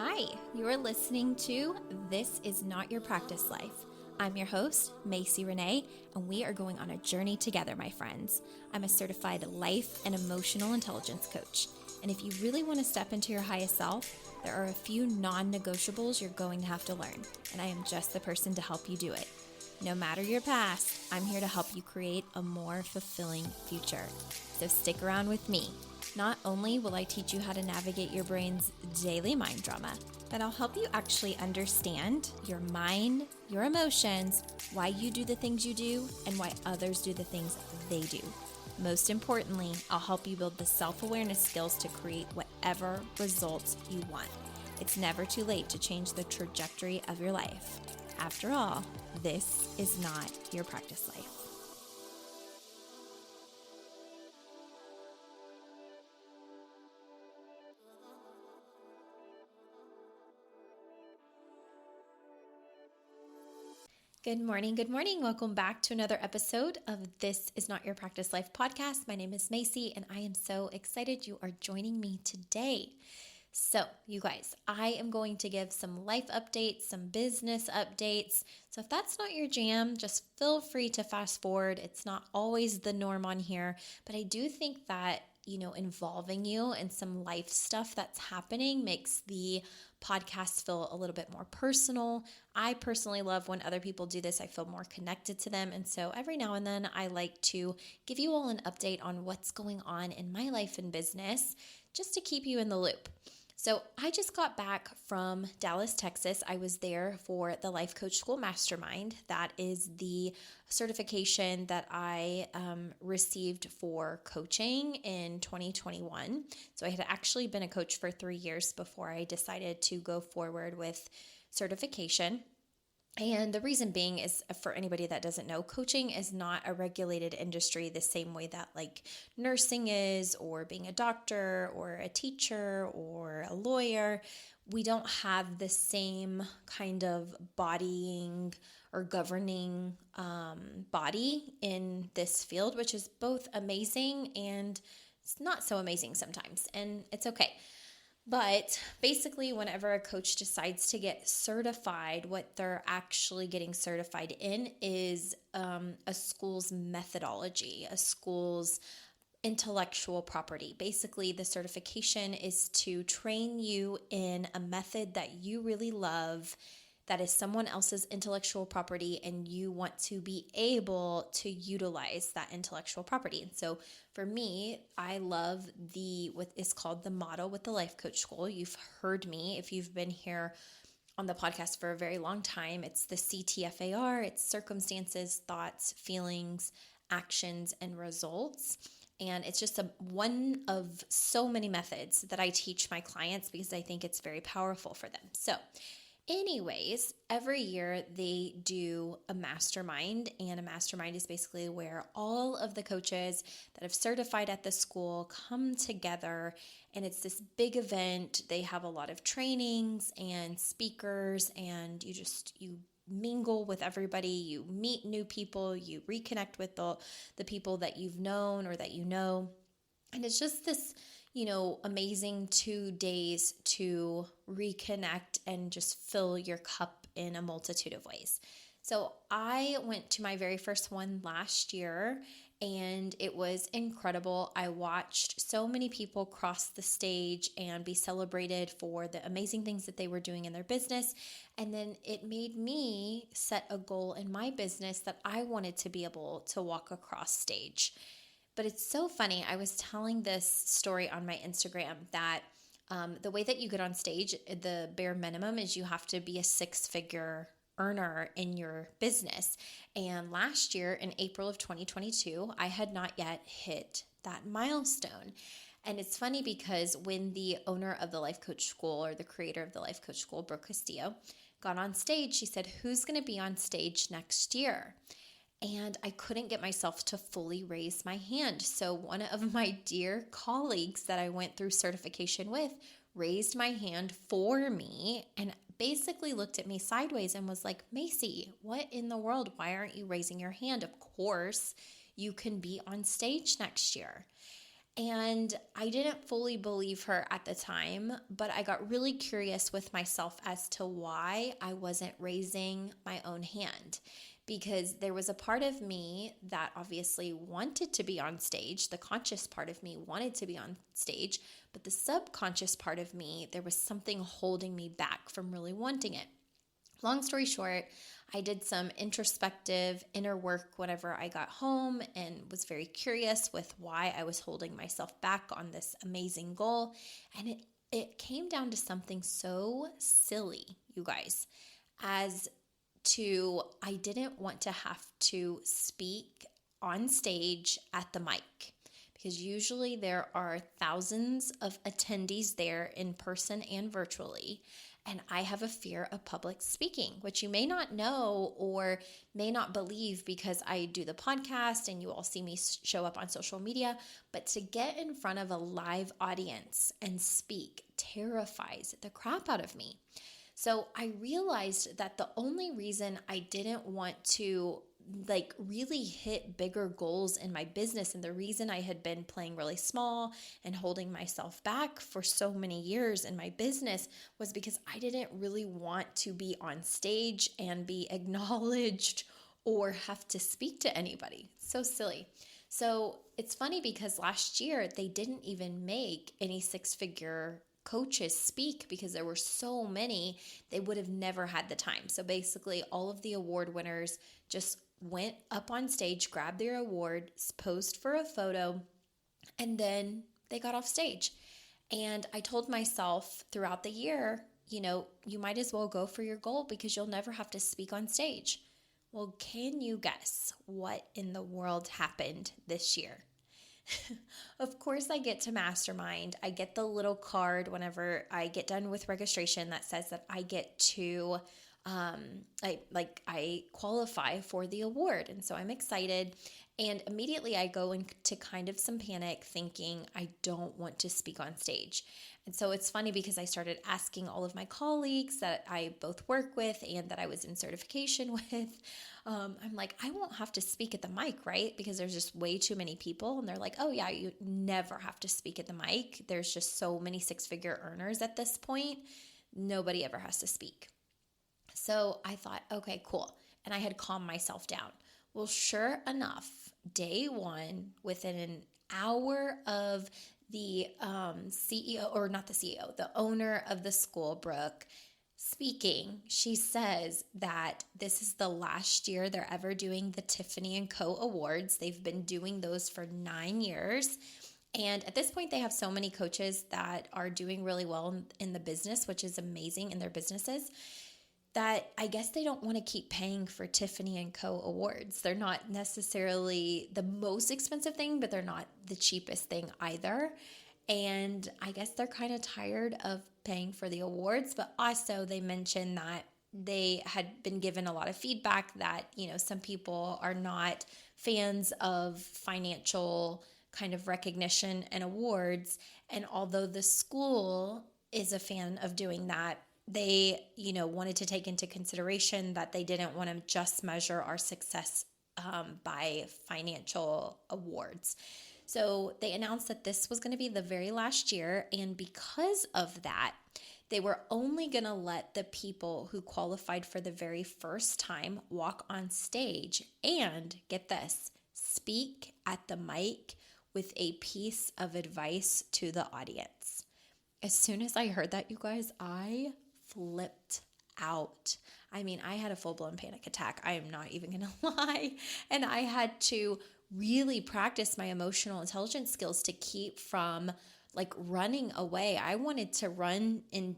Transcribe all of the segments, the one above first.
Hi, you are listening to This Is Not Your Practice Life. I'm your host, Macy Renee, and we are going on a journey together, my friends. I'm a certified life and emotional intelligence coach. And if you really want to step into your highest self, there are a few non-negotiables you're going to have to learn, and I am just the person to help you do it. No matter your past, I'm here to help you create a more fulfilling future. So stick around with me. Not only will I teach you how to navigate your brain's daily mind drama, but I'll help you actually understand your mind, your emotions, why you do the things you do, and why others do the things they do. Most importantly, I'll help you build the self-awareness skills to create whatever results you want. It's never too late to change the trajectory of your life. After all, this is not your practice life. Good morning. Good morning. Welcome back to another episode of This Is Not Your Practice Life podcast. My name is Macy, and I am so excited you are joining me today. So, you guys, I am going to give some life updates, some business updates. So, if that's not your jam, just feel free to fast forward. It's not always the norm on here, but I do think that involving you in some life stuff that's happening makes the podcast feel a little bit more personal. I personally love when other people do this. I feel more connected to them. And so every now and then I like to give you all an update on what's going on in my life and business just to keep you in the loop. So I just got back from Dallas, Texas. I was there for the Life Coach School Mastermind. That is the certification that I received for coaching in 2021. So I had actually been a coach for 3 years before I decided to go forward with certification. And the reason being is, for anybody that doesn't know, coaching is not a regulated industry the same way that like nursing is, or being a doctor or a teacher or a lawyer. We don't have the same kind of bodying or governing body in this field, which is both amazing and it's not so amazing sometimes, and it's okay. But basically, whenever a coach decides to get certified, what they're actually getting certified in is a school's methodology, a school's intellectual property. Basically, the certification is to train you in a method that you really love, that is someone else's intellectual property, and you want to be able to utilize that intellectual property. And so for me, I love what is called the model with the Life Coach School. You've heard me if you've been here on the podcast for a very long time. It's the CTFAR. It's circumstances, thoughts, feelings, actions, and results. And it's just one of so many methods that I teach my clients because I think it's very powerful for them. So anyways, every year they do a mastermind, and a mastermind is basically where all of the coaches that have certified at the school come together, and it's this big event. They have a lot of trainings and speakers, and you mingle with everybody, you meet new people, you reconnect with the people that you've known or that you know, and it's just this amazing 2 days to reconnect and just fill your cup in a multitude of ways. So I went to my very first one last year, and it was incredible. I watched so many people cross the stage and be celebrated for the amazing things that they were doing in their business. And then it made me set a goal in my business that I wanted to be able to walk across stage. But it's so funny. I was telling this story on my Instagram that the way that you get on stage, the bare minimum is you have to be a 6-figure earner in your business. And last year in April of 2022, I had not yet hit that milestone. And it's funny because when the owner of the Life Coach School, or the creator of the Life Coach School, Brooke Castillo, got on stage, she said, "Who's going to be on stage next year?" And I couldn't get myself to fully raise my hand. So one of my dear colleagues that I went through certification with raised my hand for me and basically looked at me sideways and was like, "Macy, what in the world? Why aren't you raising your hand? Of course, you can be on stage next year." And I didn't fully believe her at the time, but I got really curious with myself as to why I wasn't raising my own hand. Because there was a part of me that obviously wanted to be on stage. The conscious part of me wanted to be on stage, but the subconscious part of me, there was something holding me back from really wanting it. Long story short, I did some introspective inner work whenever I got home and was very curious with why I was holding myself back on this amazing goal. And it came down to something so silly, you guys, as to I didn't want to have to speak on stage at the mic. Because usually there are thousands of attendees there in person and virtually. And I have a fear of public speaking, which you may not know or may not believe because I do the podcast and you all see me show up on social media. But to get in front of a live audience and speak terrifies the crap out of me. So I realized that the only reason I didn't want to really hit bigger goals in my business, and the reason I had been playing really small and holding myself back for so many years in my business, was because I didn't really want to be on stage and be acknowledged or have to speak to anybody. So silly. So it's funny because last year they didn't even make any six-figure coaches speak because there were so many, they would have never had the time. So basically all of the award winners just went up on stage, grabbed their award, posed for a photo, and then they got off stage. And I told myself throughout the year, you might as well go for your goal because you'll never have to speak on stage. Well, can you guess what in the world happened this year? Of course, I get to mastermind. I get the little card whenever I get done with registration that says that I get to I qualify for the award. And so I'm excited. And immediately I go into kind of some panic thinking I don't want to speak on stage. And so it's funny because I started asking all of my colleagues that I both work with and that I was in certification with. I'm like, I won't have to speak at the mic, right? Because there's just way too many people. And they're like, oh yeah, you never have to speak at the mic. There's just so many six-figure earners at this point. Nobody ever has to speak. So I thought, okay, cool. And I had calmed myself down. Well, sure enough, day one, within an hour of the CEO, or not the CEO, the owner of the school, Brooke, speaking, she says that this is the last year they're ever doing the Tiffany & Co. Awards. They've been doing those for 9 years. And at this point, they have so many coaches that are doing really well in the business, which is amazing in their businesses, that I guess they don't want to keep paying for Tiffany & Co. Awards. They're not necessarily the most expensive thing, but they're not the cheapest thing either. And I guess they're kind of tired of paying for the awards, but also they mentioned that they had been given a lot of feedback that, some people are not fans of financial kind of recognition and awards. And although the school is a fan of doing that, they, wanted to take into consideration that they didn't want to just measure our success by financial awards. So they announced that this was going to be the very last year. And because of that, they were only going to let the people who qualified for the very first time walk on stage and, get this, speak at the mic with a piece of advice to the audience. As soon as I heard that, you guys, I flipped out. I mean, I had a full-blown panic attack. I am not even going to lie. And I had to really practice my emotional intelligence skills to keep from running away. I wanted to run in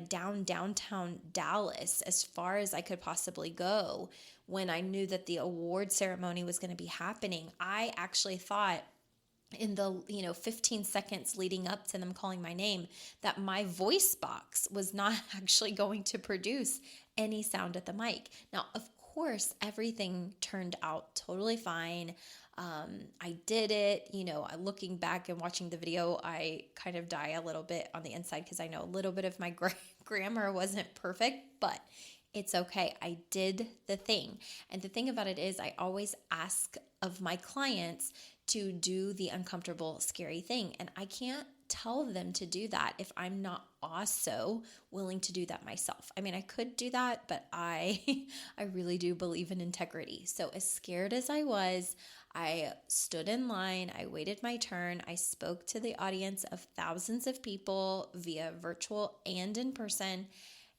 downtown Dallas as far as I could possibly go when I knew that the award ceremony was going to be happening. I actually thought in the 15 seconds leading up to them calling my name that my voice box was not actually going to produce any sound at the mic. Now, of course, everything turned out totally fine. I did it, looking back and watching the video, I kind of die a little bit on the inside because I know a little bit of my grammar wasn't perfect, but It's okay. I did the thing. And the thing about it is, I always ask of my clients to do the uncomfortable, scary thing. And I can't tell them to do that if I'm not also willing to do that myself. I mean, I could do that, but I I really do believe in integrity. So as scared as I was, I stood in line, I waited my turn, I spoke to the audience of thousands of people via virtual and in person,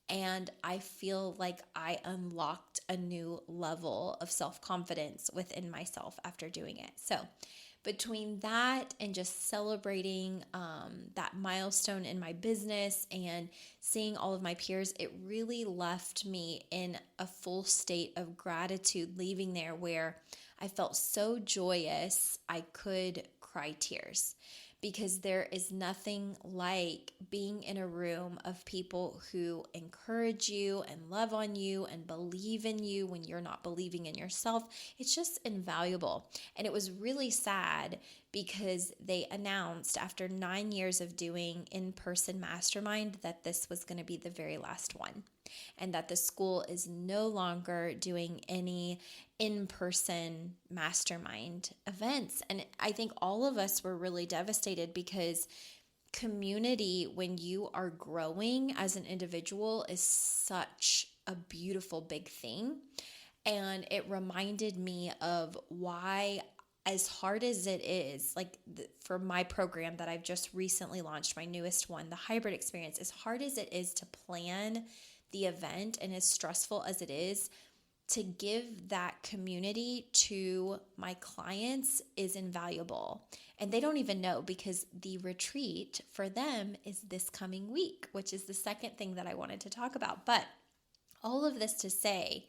and I feel like I unlocked a new level of self-confidence within myself after doing it. So between that and just celebrating that milestone in my business and seeing all of my peers, it really left me in a full state of gratitude leaving there, where I felt so joyous I could cry tears. Because there is nothing like being in a room of people who encourage you and love on you and believe in you when you're not believing in yourself. It's just invaluable. And it was really sad because they announced after 9 years of doing in-person mastermind that this was going to be the very last one, and that the school is no longer doing any in-person mastermind events. And I think all of us were really devastated, because community, when you are growing as an individual, is such a beautiful big thing. And it reminded me of why, as hard as it is, like for my program that I've just recently launched, my newest one, the hybrid experience, as hard as it is to plan the event and as stressful as it is, to give that community to my clients is invaluable. And they don't even know, because the retreat for them is this coming week, which is the second thing that I wanted to talk about. But all of this to say,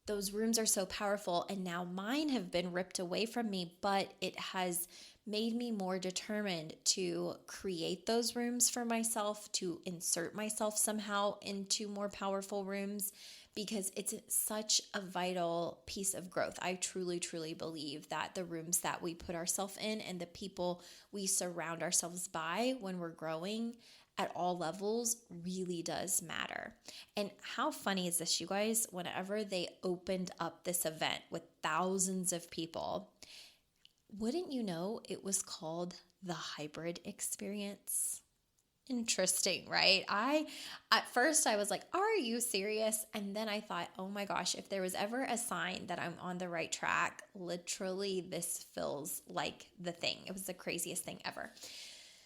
those rooms are so powerful, and now mine have been ripped away from me, but it has made me more determined to create those rooms for myself, to insert myself somehow into more powerful rooms, because it's such a vital piece of growth. I truly, truly believe that the rooms that we put ourselves in and the people we surround ourselves by when we're growing at all levels really does matter. And how funny is this, you guys? Whenever they opened up this event with thousands of people, wouldn't you know it was called the hybrid experience? Interesting, right? At first I was like, are you serious? And then I thought, oh my gosh, if there was ever a sign that I'm on the right track, literally this feels like the thing. It was the craziest thing ever.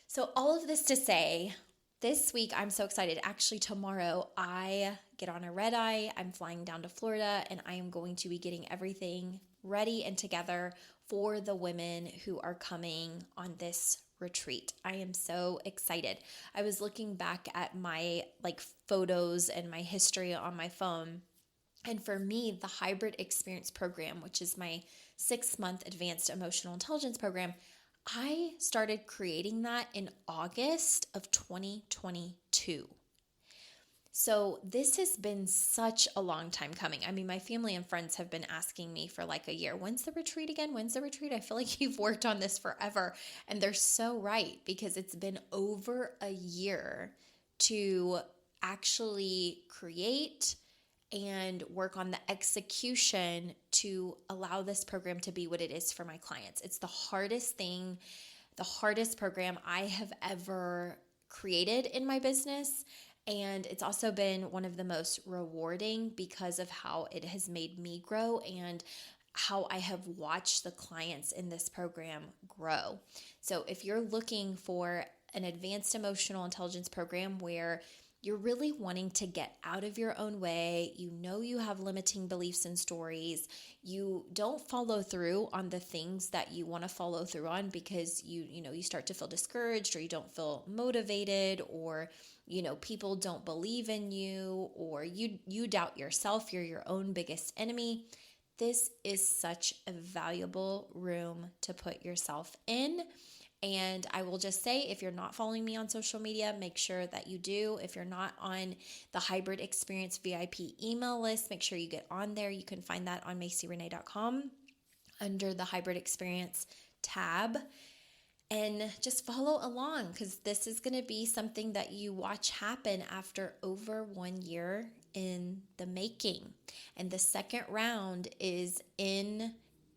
So all of this to say, this week I'm so excited. Actually, tomorrow I get on a red eye. I'm flying down to Florida, and I am going to be getting everything ready and together for the women who are coming on this retreat. I am so excited. I was looking back at my photos and my history on my phone. And for me, the hybrid experience program, which is my 6-month advanced emotional intelligence program, I started creating that in August of 2022. So this has been such a long time coming. I mean, my family and friends have been asking me for like a year, when's the retreat again? When's the retreat? I feel like you've worked on this forever. And they're so right, because it's been over a year to actually create and work on the execution to allow this program to be what it is for my clients. It's the hardest thing, the hardest program I have ever created in my business. And it's also been one of the most rewarding because of how it has made me grow and how I have watched the clients in this program grow. So if you're looking for an advanced emotional intelligence program where you're really wanting to get out of your own way, you know you have limiting beliefs and stories, you don't follow through on the things that you want to follow through on because you start to feel discouraged, or you don't feel motivated, or people don't believe in you, or you doubt yourself, you're your own biggest enemy. This is such a valuable room to put yourself in. And I will just say, if you're not following me on social media, make sure that you do. If you're not on the Hybrid Experience VIP email list, make sure you get on there. You can find that on MacyRenee.com under the Hybrid Experience tab. And just follow along, because this is going to be something that you watch happen after over 1 year in the making. And the second round is in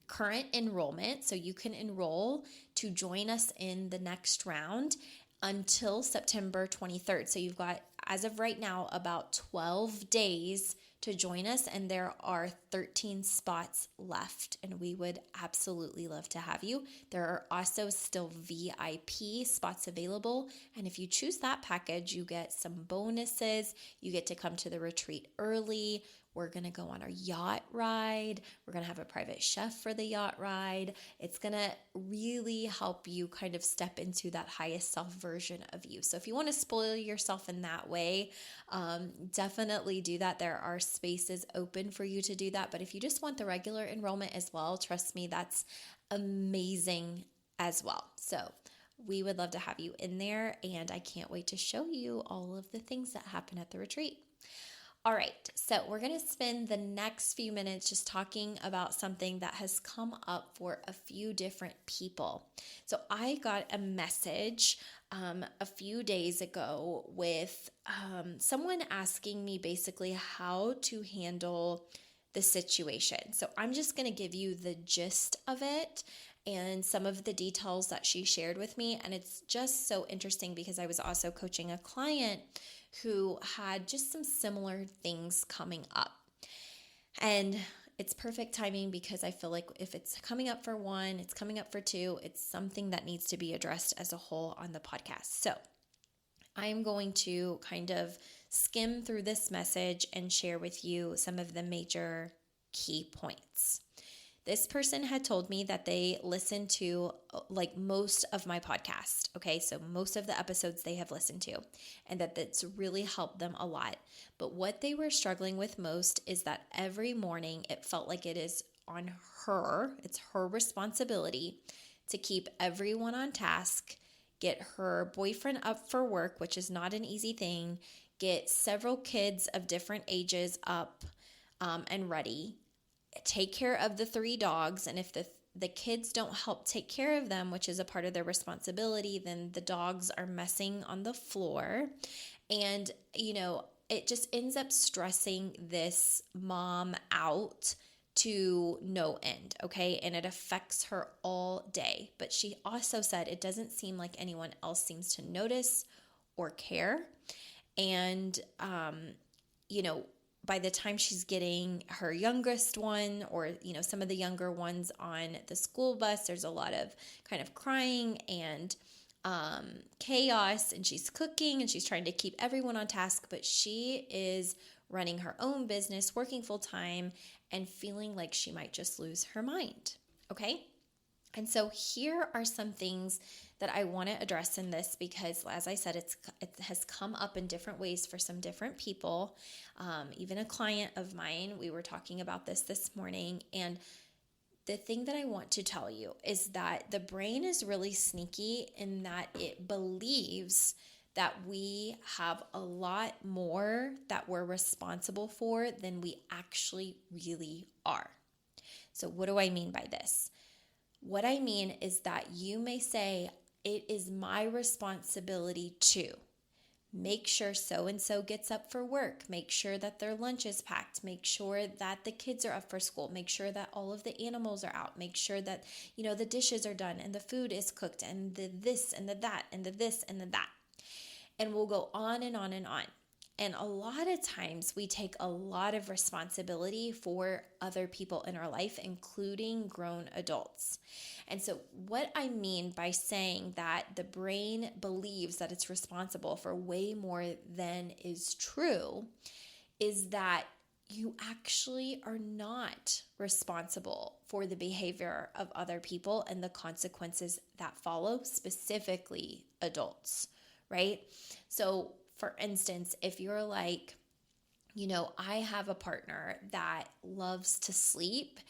current enrollment. So you can enroll to join us in the next round until September 23rd. So you've got, as of right now, about 12 days to join us, and there are 13 spots left, and we would absolutely love to have you. There are also still VIP spots available, and if you choose that package, you get some bonuses. You get to come to the retreat early. We're going to go on our yacht ride. We're going to have a private chef for the yacht ride. It's going to really help you kind of step into that highest self version of you. So if you want to spoil yourself in that way, definitely do that. There are spaces open for you to do that. But if you just want the regular enrollment as well, trust me, that's amazing as well. So we would love to have you in there, and I can't wait to show you all of the things that happen at the retreat. All right, so we're going to spend the next few minutes just talking about something that has come up for a few different people. So I got a message a few days ago with someone asking me basically how to handle the situation. So I'm just going to give you the gist of it and some of the details that she shared with me. And it's just so interesting because I was also coaching a client who had just some similar things coming up. And it's perfect timing because I feel like if it's coming up for one, it's coming up for two, it's something that needs to be addressed as a whole on the podcast. So I'm going to kind of skim through this message and share with you some of the major key points. This person had told me that they listen to like most of my podcast. Okay, so most of the episodes they have listened to, and that's really helped them a lot. But what they were struggling with most is that every morning it felt like it is on her, it's her responsibility to keep everyone on task, get her boyfriend up for work, which is not an easy thing, get several kids of different ages up and ready, take care of the 3 dogs, and if the kids don't help take care of them, which is a part of their responsibility, then the dogs are messing on the floor. And, it just ends up stressing this mom out to no end, okay? And it affects her all day. But she also said it doesn't seem like anyone else seems to notice or care. And, by the time she's getting her youngest one or, some of the younger ones on the school bus, there's a lot of kind of crying and chaos, and she's cooking and she's trying to keep everyone on task, but she is running her own business, working full time, and feeling like she might just lose her mind. Okay? And so here are some things that I want to address in this because, as I said, it has come up in different ways for some different people. Even a client of mine, we were talking about this morning, and the thing that I want to tell you is that the brain is really sneaky in that it believes that we have a lot more that we're responsible for than we actually really are. So what do I mean by this? What I mean is that you may say, it is my responsibility to make sure so-and-so gets up for work, make sure that their lunch is packed, make sure that the kids are up for school, make sure that all of the animals are out, make sure that, the dishes are done and the food is cooked and the this and the that and the this and the that. And we'll go on and on and on. And a lot of times we take a lot of responsibility for other people in our life, including grown adults. And so what I mean by saying that the brain believes that it's responsible for way more than is true is that you actually are not responsible for the behavior of other people and the consequences that follow, specifically adults, right? So for instance, if you're like, I have a partner that loves to sleep,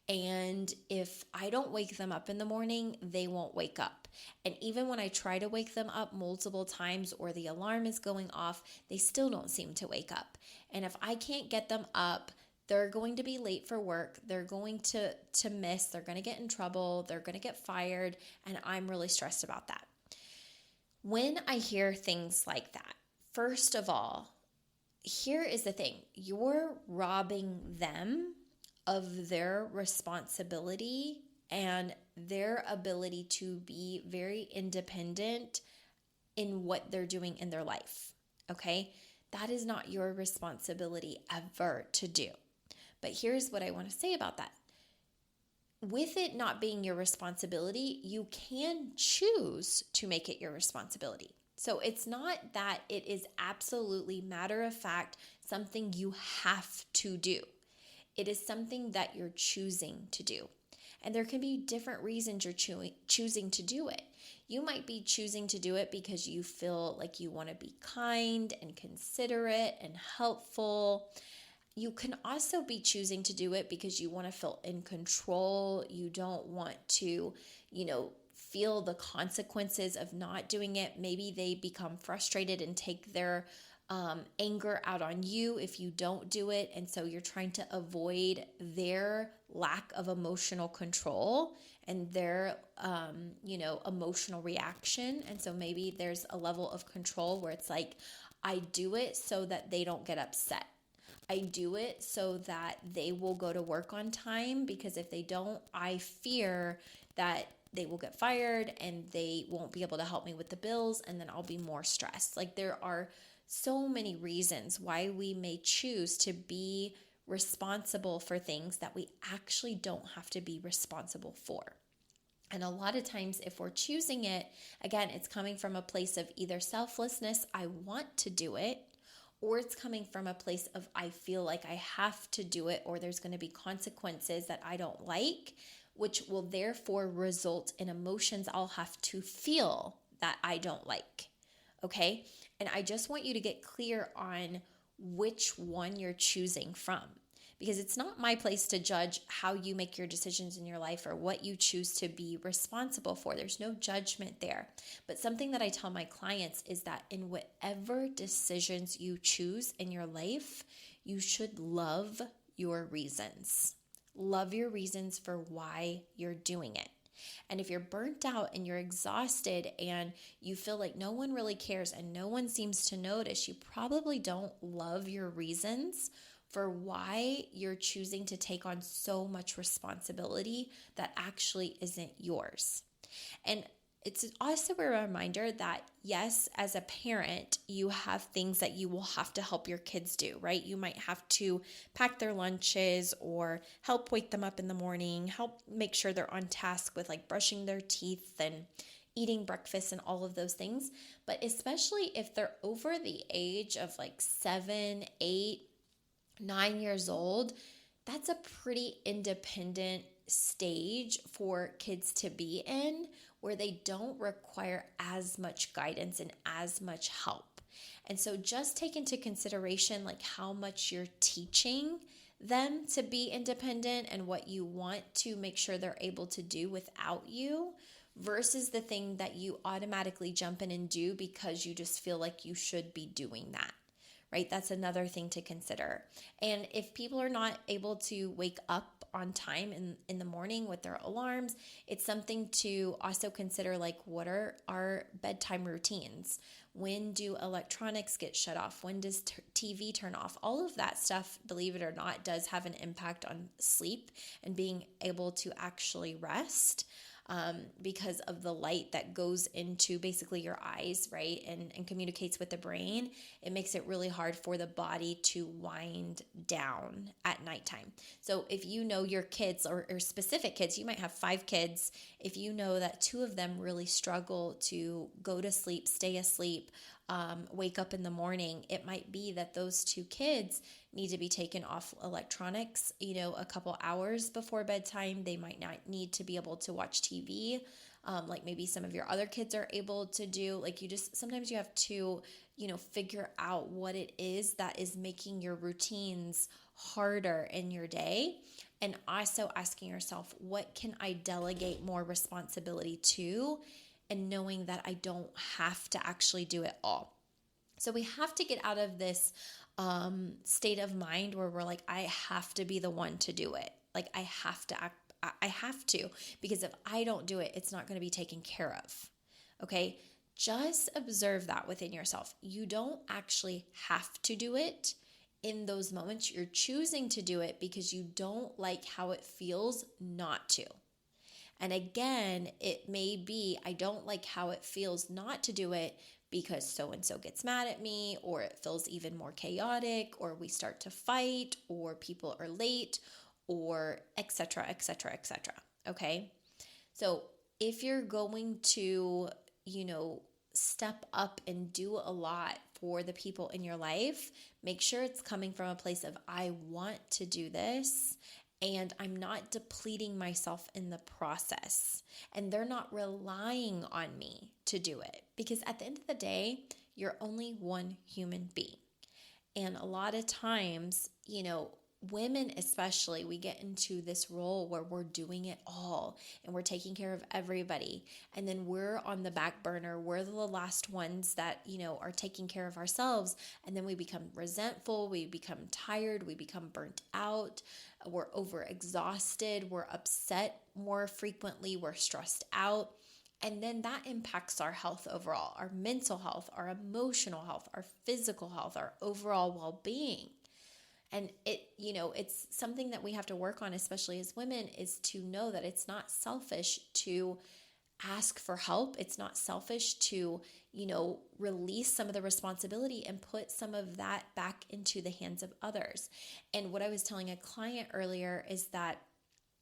and if I don't wake them up in the morning, they won't wake up. And even when I try to wake them up multiple times or the alarm is going off, they still don't seem to wake up. And if I can't get them up, they're going to be late for work. They're going to miss. They're going to get in trouble. They're going to get fired. And I'm really stressed about that. When I hear things like that, first of all, here is the thing. You're robbing them of their responsibility and their ability to be very independent in what they're doing in their life. Okay? That is not your responsibility ever to do. But here's what I want to say about that. With it not being your responsibility, you can choose to make it your responsibility. So it's not that it is absolutely matter of fact something you have to do. It is something that you're choosing to do. And there can be different reasons you're choosing to do it. You might be choosing to do it because you feel like you want to be kind and considerate and helpful. You can also be choosing to do it because you want to feel in control. You don't want to, feel the consequences of not doing it. Maybe they become frustrated and take their anger out on you if you don't do it. And so you're trying to avoid their lack of emotional control and their, emotional reaction. And so maybe there's a level of control where it's like, I do it so that they don't get upset. I do it so that they will go to work on time, because if they don't, I fear that they will get fired and they won't be able to help me with the bills, and then I'll be more stressed. Like, there are so many reasons why we may choose to be responsible for things that we actually don't have to be responsible for. And a lot of times, if we're choosing it, again, it's coming from a place of either selflessness, I want to do it, or it's coming from a place of I feel like I have to do it, or there's going to be consequences that I don't like, which will therefore result in emotions I'll have to feel that I don't like. Okay? And I just want you to get clear on which one you're choosing from, because it's not my place to judge how you make your decisions in your life or what you choose to be responsible for. There's no judgment there. But something that I tell my clients is that in whatever decisions you choose in your life, you should love your reasons. Love your reasons for why you're doing it. And if you're burnt out and you're exhausted and you feel like no one really cares and no one seems to notice, you probably don't love your reasons for why you're choosing to take on so much responsibility that actually isn't yours. And it's also a reminder that, yes, as a parent, you have things that you will have to help your kids do, right? You might have to pack their lunches or help wake them up in the morning, help make sure they're on task with like brushing their teeth and eating breakfast and all of those things. But especially if they're over the age of like 7, 8, 9 years old, that's a pretty independent stage for kids to be in, where they don't require as much guidance and as much help. And so just take into consideration like how much you're teaching them to be independent and what you want to make sure they're able to do without you, versus the thing that you automatically jump in and do because you just feel like you should be doing that. Right? That's another thing to consider. And if people are not able to wake up on time in the morning with their alarms, it's something to also consider, like, what are our bedtime routines? When do electronics get shut off? When does TV turn off? All of that stuff, believe it or not, does have an impact on sleep and being able to actually rest. Because of the light that goes into basically your eyes, right? And communicates with the brain. It makes it really hard for the body to wind down at nighttime. So if you know your kids or specific kids, you might have 5 kids. If you know that 2 of them really struggle to go to sleep, stay asleep, wake up in the morning, it might be that those 2 kids need to be taken off electronics, a couple hours before bedtime. They might not need to be able to watch TV, like maybe some of your other kids are able to do. Like, sometimes you have to, figure out what it is that is making your routines harder in your day. And also asking yourself, what can I delegate more responsibility to? And knowing that I don't have to actually do it all. So we have to get out of this state of mind where we're like, I have to be the one to do it. Like, I have to, because if I don't do it, it's not going to be taken care of. Okay. Just observe that within yourself. You don't actually have to do it in those moments. You're choosing to do it because you don't like how it feels not to. And again, it may be, I don't like how it feels not to do it because so and so gets mad at me, or it feels even more chaotic, or we start to fight, or people are late, or etc., etc., etc. Okay? So if you're going to, step up and do a lot for the people in your life, make sure it's coming from a place of, I want to do this and I'm not depleting myself in the process. And they're not relying on me to do it. Because at the end of the day, you're only one human being. And a lot of times, women especially, we get into this role where we're doing it all and we're taking care of everybody. And then we're on the back burner. We're the last ones that, are taking care of ourselves. And then we become resentful. We become tired. We become burnt out. We're overexhausted. We're upset more frequently. We're stressed out. And then that impacts our health overall, our mental health, our emotional health, our physical health, our overall well-being. And it's something that we have to work on, especially as women, is to know that it's not selfish to ask for help. It's not selfish to, release some of the responsibility and put some of that back into the hands of others. And what I was telling a client earlier is that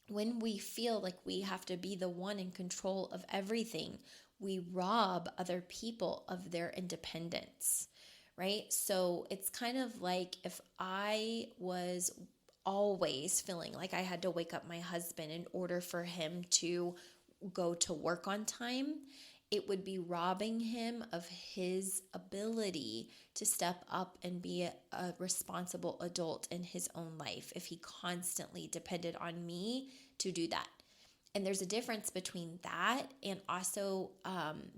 when we feel like we have to be the one in control of everything, we rob other people of their independence, right? So it's kind of like if I was always feeling like I had to wake up my husband in order for him to go to work on time, it would be robbing him of his ability to step up and be a responsible adult in his own life if he constantly depended on me to do that. And there's a difference between that and also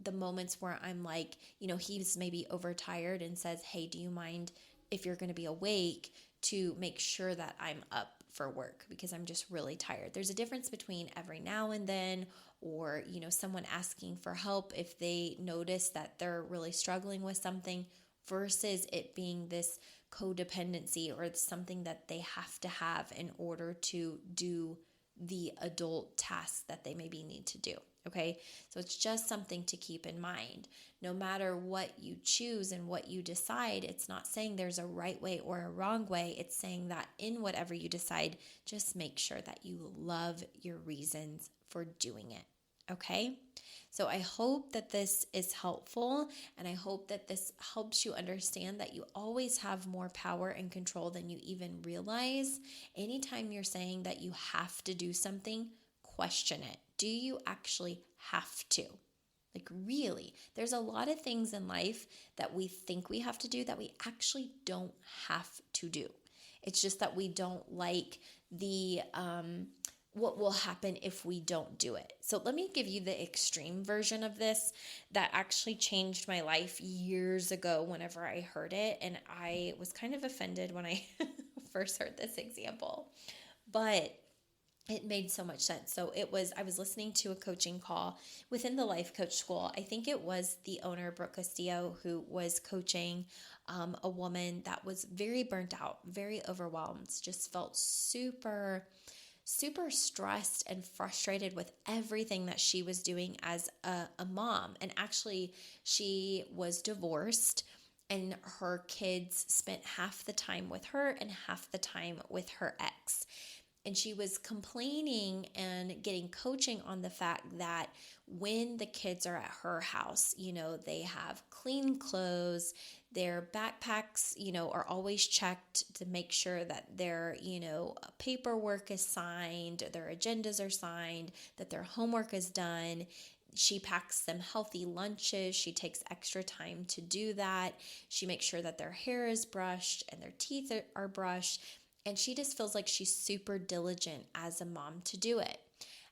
the moments where I'm like, he's maybe overtired and says, hey, do you mind if you're going to be awake to make sure that I'm up for work because I'm just really tired. There's a difference between every now and then or, someone asking for help if they notice that they're really struggling with something versus it being this codependency or something that they have to have in order to do the adult tasks that they maybe need to do. Okay, so it's just something to keep in mind. No matter what you choose and what you decide, it's not saying there's a right way or a wrong way. It's saying that in whatever you decide, just make sure that you love your reasons for doing it. Okay, so I hope that this is helpful and I hope that this helps you understand that you always have more power and control than you even realize. Anytime you're saying that you have to do something, question it. Do you actually have to? Like really, there's a lot of things in life that we think we have to do that we actually don't have to do. It's just that we don't like the what will happen if we don't do it. So let me give you the extreme version of this that actually changed my life years ago whenever I heard it. And I was kind of offended when I first heard this example. But it made so much sense. So I was listening to a coaching call within the life coach school. I think it was the owner, Brooke Castillo, who was coaching a woman that was very burnt out, very overwhelmed, just felt super stressed and frustrated with everything that she was doing as a mom. And actually, she was divorced and her kids spent half the time with her and half the time with her ex. And she was complaining and getting coaching on the fact that when the kids are at her house, they have clean clothes, their backpacks, are always checked to make sure that their, paperwork is signed, their agendas are signed, that their homework is done. She packs them healthy lunches. She takes extra time to do that. She makes sure that their hair is brushed and their teeth are brushed. And she just feels like she's super diligent as a mom to do it.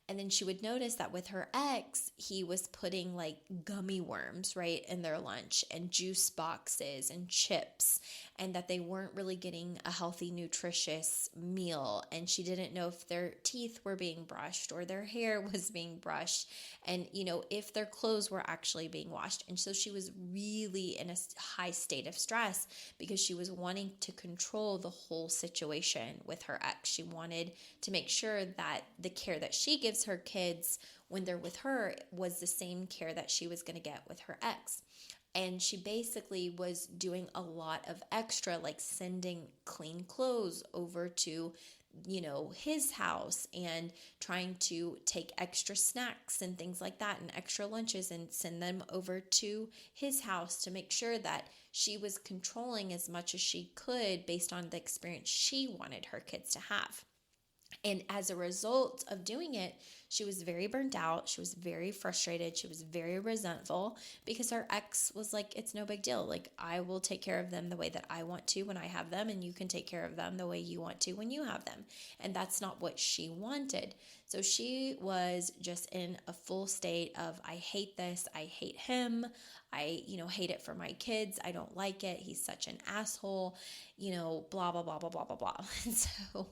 And then she would notice that with her ex, he was putting like gummy worms, right, in their lunch and juice boxes and chips, and that they weren't really getting a healthy, nutritious meal. And she didn't know if their teeth were being brushed or their hair was being brushed, and, if their clothes were actually being washed. And so she was really in a high state of stress because she was wanting to control the whole situation with her ex. She wanted to make sure that the care that she gives her kids when they're with her was the same care that she was going to get with her ex. And she basically was doing a lot of extra, like sending clean clothes over to, his house, and trying to take extra snacks and things like that and extra lunches and send them over to his house to make sure that she was controlling as much as she could based on the experience she wanted her kids to have. And as a result of doing it, she was very burnt out. She was very frustrated. She was very resentful because her ex was like, it's no big deal. Like, I will take care of them the way that I want to when I have them, and you can take care of them the way you want to when you have them. And that's not what she wanted. So she was just in a full state of, I hate this. I hate him. I, hate it for my kids. I don't like it. He's such an asshole, blah, blah, blah, blah, blah, blah, blah. And so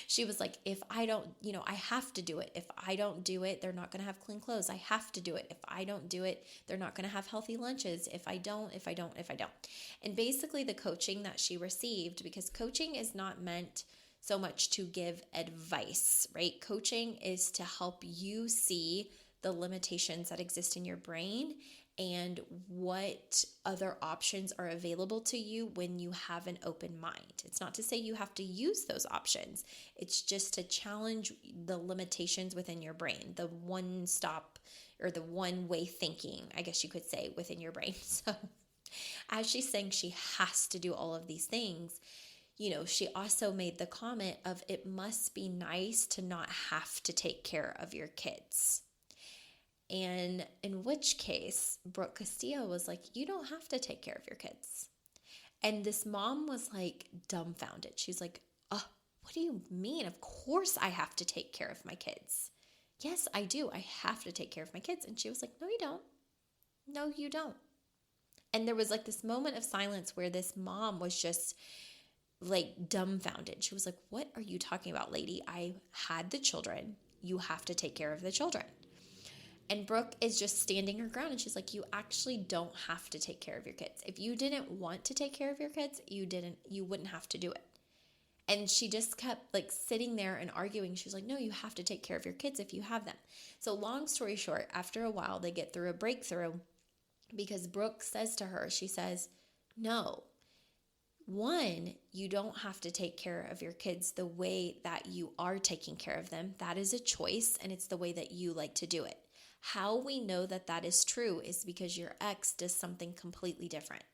she was like, if I don't, I have to do it. If I don't do it, they're not going to have clean clothes. I have to do it. If I don't do it, they're not going to have healthy lunches. If I don't. And basically the coaching that she received, because coaching is not meant so much to give advice, right? Coaching is to help you see the limitations that exist in your brain and what other options are available to you when you have an open mind. It's not to say you have to use those options. It's just to challenge the limitations within your brain, the one stop or the one way thinking, I guess you could say, within your brain. So as she's saying she has to do all of these things, she also made the comment of, it must be nice to not have to take care of your kids. And in which case, Brooke Castillo was like, you don't have to take care of your kids. And this mom was like dumbfounded. She's like, what do you mean? Of course I have to take care of my kids. Yes, I do. I have to take care of my kids. And she was like, no, you don't. No, you don't. And there was like this moment of silence where this mom was just like dumbfounded. She was like, what are you talking about, lady? I had the children. You have to take care of the children. And Brooke is just standing her ground, and she's like, you actually don't have to take care of your kids. If you didn't want to take care of your kids, you wouldn't have to do it. And she just kept like sitting there and arguing. She's like, no, you have to take care of your kids if you have them. So long story short, after a while, they get through a breakthrough because Brooke says to her, she says, no, one, you don't have to take care of your kids the way that you are taking care of them. That is a choice, and it's the way that you like to do it. How we know that that is true is because your ex does something completely different.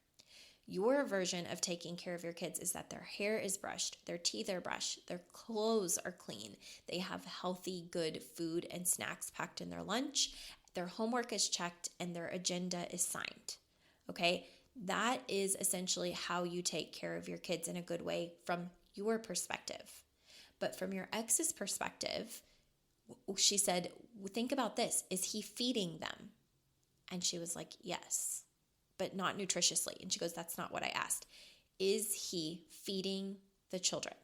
Your version of taking care of your kids is that their hair is brushed, their teeth are brushed, their clothes are clean, they have healthy, good food and snacks packed in their lunch, their homework is checked, and their agenda is signed. Okay? That is essentially how you take care of your kids in a good way from your perspective. But from your ex's perspective, she said, think about this. Is he feeding them? And she was like, yes, but not nutritiously. And she goes, that's not what I asked. Is he feeding the children?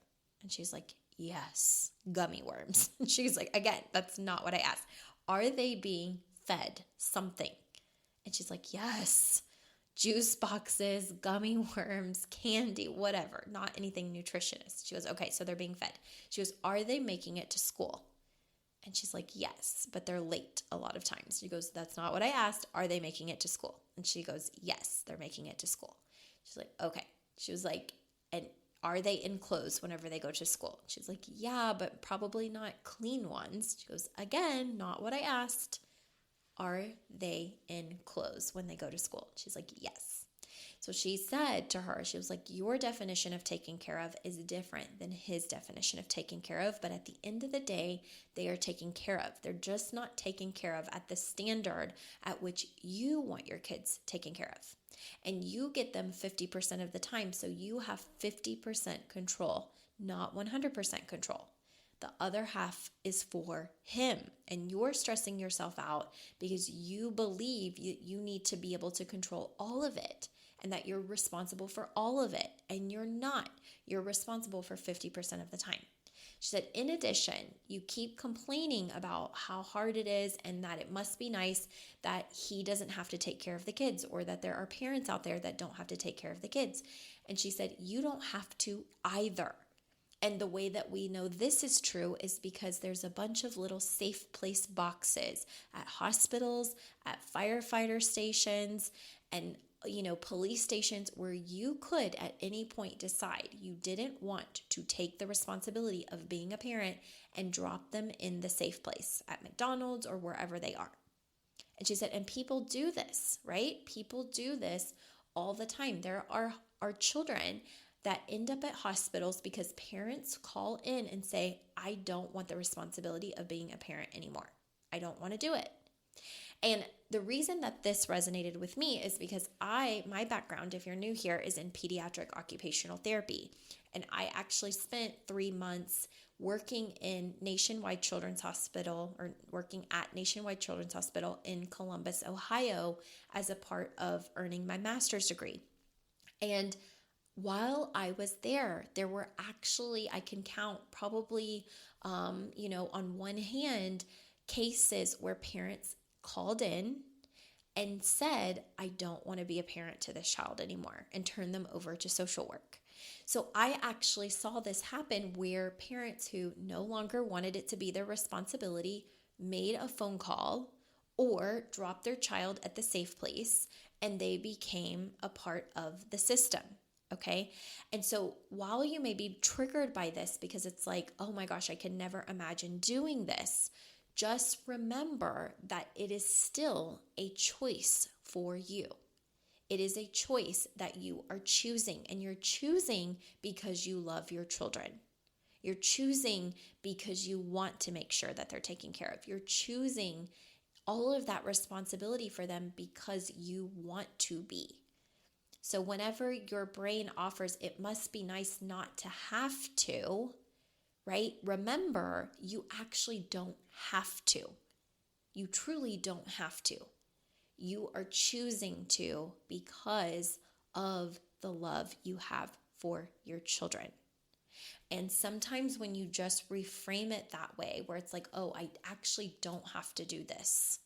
And she's like, yes, gummy worms. And she's like, again, that's not what I asked. Are they being fed something? And she's like, yes, juice boxes, gummy worms, candy, whatever, not anything nutritious. She goes, okay, so they're being fed. She goes, are they making it to school? And she's like, yes, but they're late a lot of times. She goes, that's not what I asked. Are they making it to school? And she goes, yes, they're making it to school. She's like, okay. She was like, and are they in clothes whenever they go to school? She's like, yeah, but probably not clean ones. She goes, again, not what I asked. Are they in clothes when they go to school? She's like, yes. So she said to her, she was like, your definition of taking care of is different than his definition of taking care of. But at the end of the day, they are taken care of. They're just not taken care of at the standard at which you want your kids taken care of. And you get them 50% of the time. So you have 50% control, not 100% control. The other half is for him. And you're stressing yourself out because you believe you need to be able to control all of it and that you're responsible for all of it. And you're not. You're responsible for 50% of the time. She said, in addition, you keep complaining about how hard it is and that it must be nice that he doesn't have to take care of the kids, or that there are parents out there that don't have to take care of the kids. And she said, you don't have to either. And the way that we know this is true is because there's a bunch of little safe place boxes at hospitals, at firefighter stations, and police stations where you could at any point decide you didn't want to take the responsibility of being a parent and drop them in the safe place at McDonald's or wherever they are. And she said, and people do this, right? People do this all the time. There are children that end up at hospitals because parents call in and say, I don't want the responsibility of being a parent anymore. I don't want to do it. And the reason that this resonated with me is because my background, if you're new here, is in pediatric occupational therapy. And I actually spent 3 months working at Nationwide Children's Hospital in Columbus, Ohio, as a part of earning my master's degree. And while I was there were actually, I can count probably, on one hand, cases where parents called in and said, I don't want to be a parent to this child anymore, and turned them over to social work. So I actually saw this happen where parents who no longer wanted it to be their responsibility made a phone call or dropped their child at the safe place, and they became a part of the system. Okay. And so while you may be triggered by this because it's like, oh my gosh, I can never imagine doing this, just remember that it is still a choice for you. It is a choice that you are choosing, and you're choosing because you love your children. You're choosing because you want to make sure that they're taken care of. You're choosing all of that responsibility for them because you want to be. So whenever your brain offers, it must be nice not to have to, right? Remember, you actually don't have to. You truly don't have to. You are choosing to because of the love you have for your children. And sometimes when you just reframe it that way, where it's like, oh, I actually don't have to do this.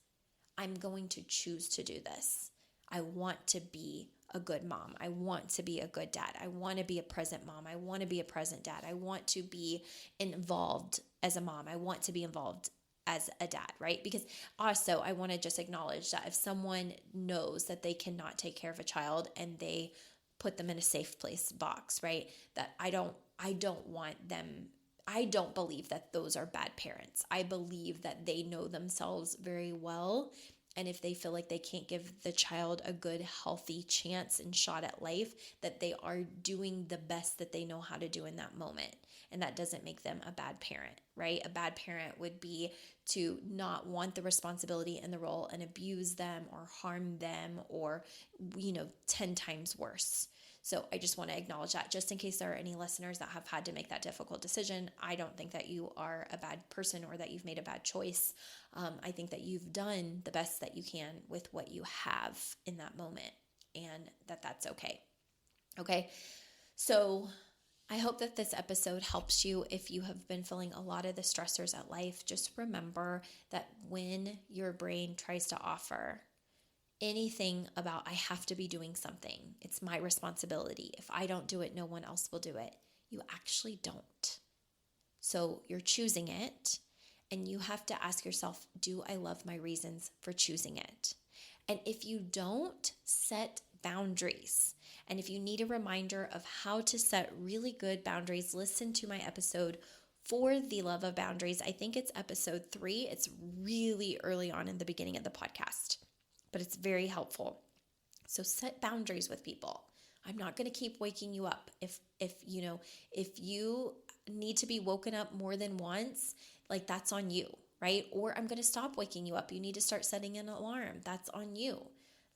I'm going to choose to do this. I want to be a good mom. I want to be a good dad. I want to be a present mom. I want to be a present dad. I want to be involved as a mom. I want to be involved as a dad, right? Because also I want to just acknowledge that if someone knows that they cannot take care of a child and they put them in a safe place box, right? That I don't want them. I don't believe that those are bad parents. I believe that they know themselves very well. And if they feel like they can't give the child a good, healthy chance and shot at life, that they are doing the best that they know how to do in that moment. And that doesn't make them a bad parent, right? A bad parent would be to not want the responsibility and the role and abuse them or harm them or, 10 times worse. So I just want to acknowledge that just in case there are any listeners that have had to make that difficult decision. I don't think that you are a bad person or that you've made a bad choice. I think that you've done the best that you can with what you have in that moment, and that's okay. Okay. So I hope that this episode helps you if you have been feeling a lot of the stressors at life. Just remember that when your brain tries to offer anything about I have to be doing something, it's my responsibility. If I don't do it, no one else will do it. You actually don't. So you're choosing it, and you have to ask yourself, do I love my reasons for choosing it? And if you don't, set boundaries. And if you need a reminder of how to set really good boundaries, listen to my episode for the love of boundaries. I think it's episode 3. It's really early on in the beginning of the podcast, but it's very helpful. So set boundaries with people. I'm not going to keep waking you up. If you need to be woken up more than once, like that's on you, right? Or I'm going to stop waking you up. You need to start setting an alarm. That's on you.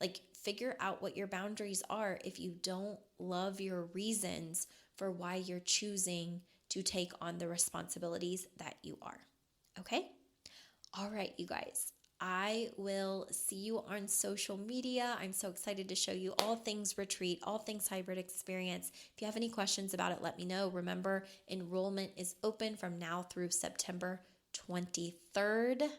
Like figure out what your boundaries are if you don't love your reasons for why you're choosing to take on the responsibilities that you are. Okay? All right, you guys. I will see you on social media. I'm so excited to show you all things retreat, all things hybrid experience. If you have any questions about it, let me know. Remember, enrollment is open from now through September 23rd,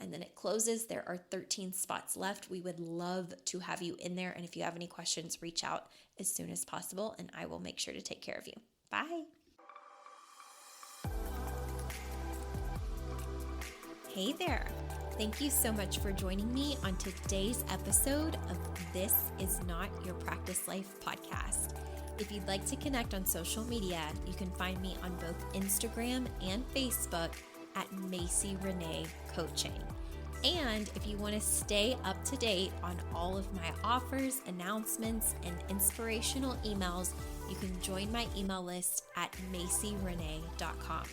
and then it closes. There are 13 spots left. We would love to have you in there. And if you have any questions, reach out as soon as possible, and I will make sure to take care of you. Bye. Hey there. Thank you so much for joining me on today's episode of This Is Not Your Practice Life podcast. If you'd like to connect on social media, you can find me on both Instagram and Facebook at Macy Renee Coaching. And if you want to stay up to date on all of my offers, announcements, and inspirational emails, you can join my email list at macyrenee.com.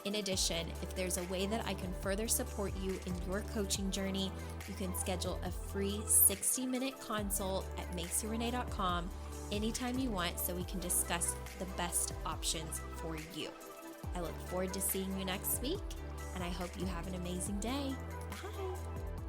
In addition, if there's a way that I can further support you in your coaching journey, you can schedule a free 60-minute consult at macyrenee.com anytime you want so we can discuss the best options for you. I look forward to seeing you next week, and I hope you have an amazing day. Bye.